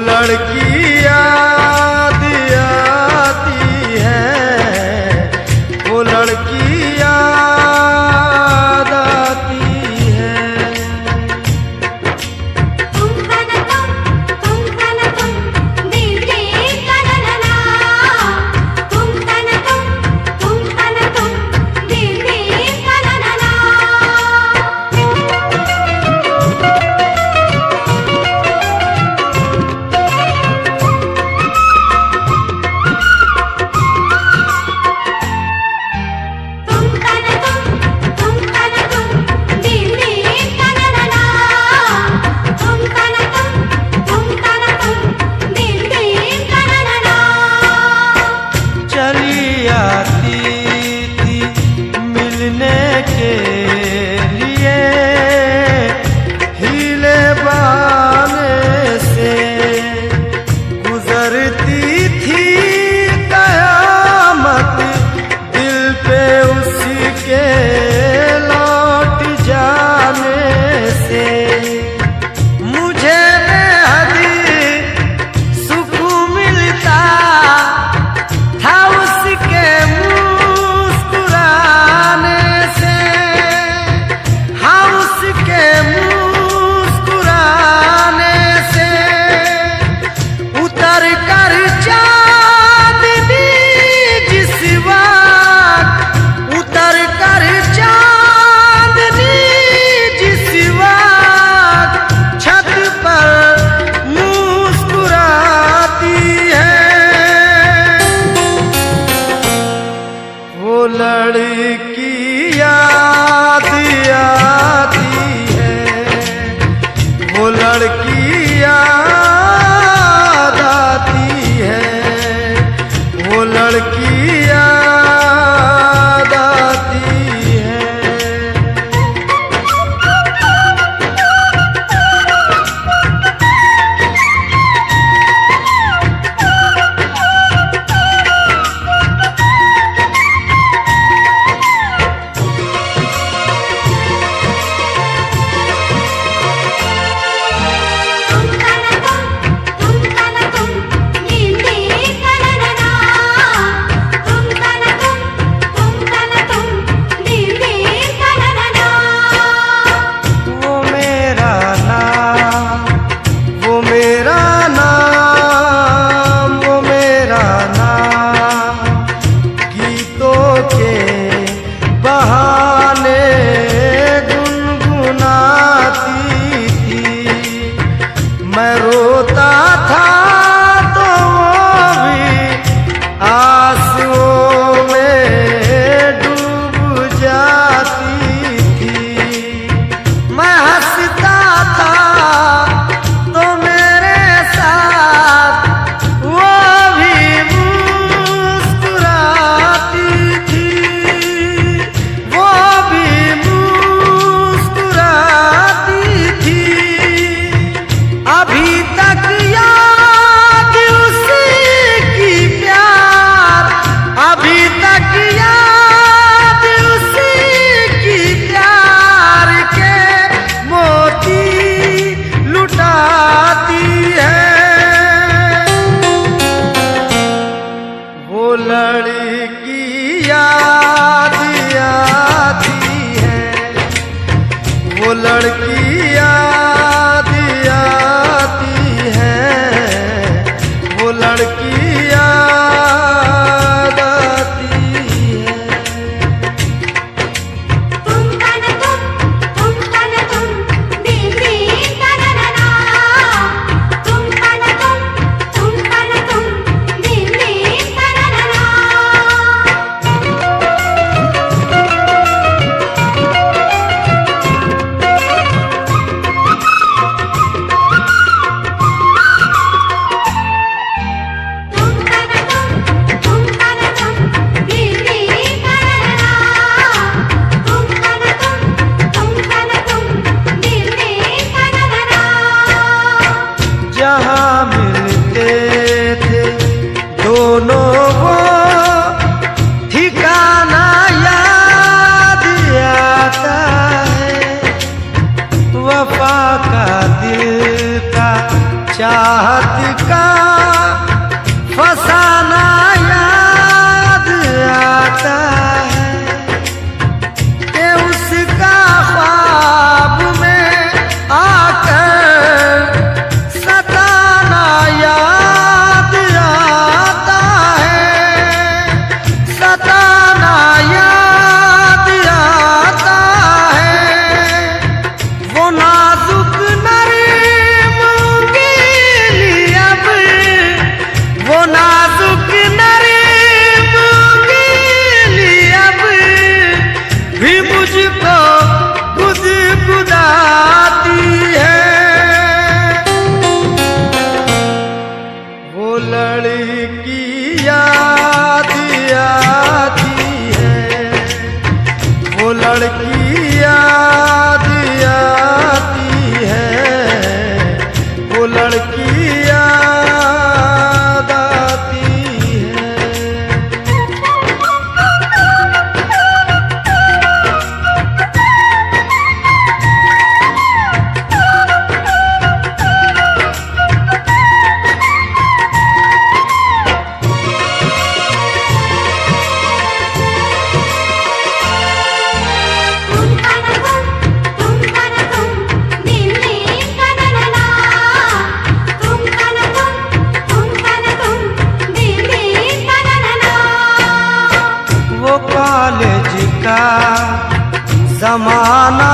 लड़की याद आती है, वो लड़की याद आती है। तुम खाना तुम दिल दिल खाना ना, तुम खाना तुम दिल दिल खाना ना। चली आती थी मिलने के लिए, हीले बहाने से गुजरती थी कयामत दिल पे उसके लौट जाने से। मुझे बेहद सुकून मिलता था उसके मुस्कुराने से, हाँ उसके मुस्कुराने से। उतर कर चांदनी जिस वक्त, उतर कर चांदनी जिस वक्त छत पर मुस्कुराती है, वो लड़की याद आती है, वो लड़की याद आती है, वो लड़की याद आती है। वो मेरा नाम, वो मेरा नाम, वो मेरा नाम गीतों के बहाने गुनगुनाती थी। मैं रोता था तो वो भी आंसुओं में डूब जाती थी। मैं हंसता था तो मेरे साथ वो भी मुस्कुराती थी, वो भी मुस्कुराती थी। अभी तक याद उसकी प्यार, अभी तक याद उसकी प्यार के मोती लुटाती है, वो लड़की याद आती है, वो लड़की याद आती है, वो लड़की याद आती है। तुम खाना तुम दिल दिल खाना ना, तुम खाना तुम दिल दिल खाना ना। जहाँ मिलते थे दोनों वो ठिकाना याद आता है। वफा का दिल का चाहत का फसाना याद आता है कि उसका ख्वाब में आकर सताना याद आता है, सताना याद आता है। वो नाजुक नरम गिली अब, वो नाजुक नरम गिली अब भी मुझको गुदगुदाती है। वो लड़की याद आती है, वो लड़की याद आती है, वो लड़की याद आती है। तुम तन तुम दिल्ली तनना, तुम तन तुम दिल्ली तनना। वो कॉलेज का जमाना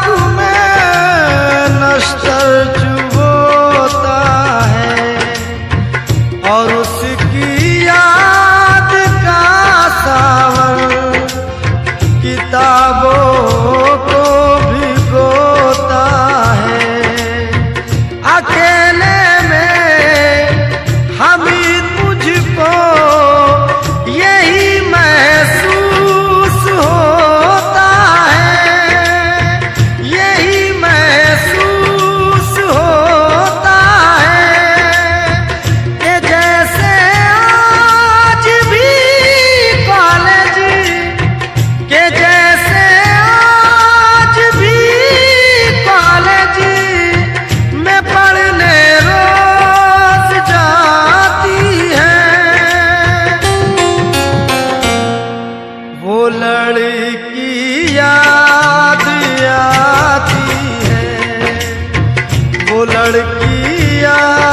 तुम्हें नश्तर चुभोता है और उसकी याद का सावन किताबों को भिगोता है। अकेले में हामिद मुझको यही महसूस होता है, यही महसूस होता है कि जैसे आज भी कॉलेज, कि जैसे आज भी कॉलेज में पढ़ने रोज जाती है। वो लड़की याद आती है, वो लड़की याद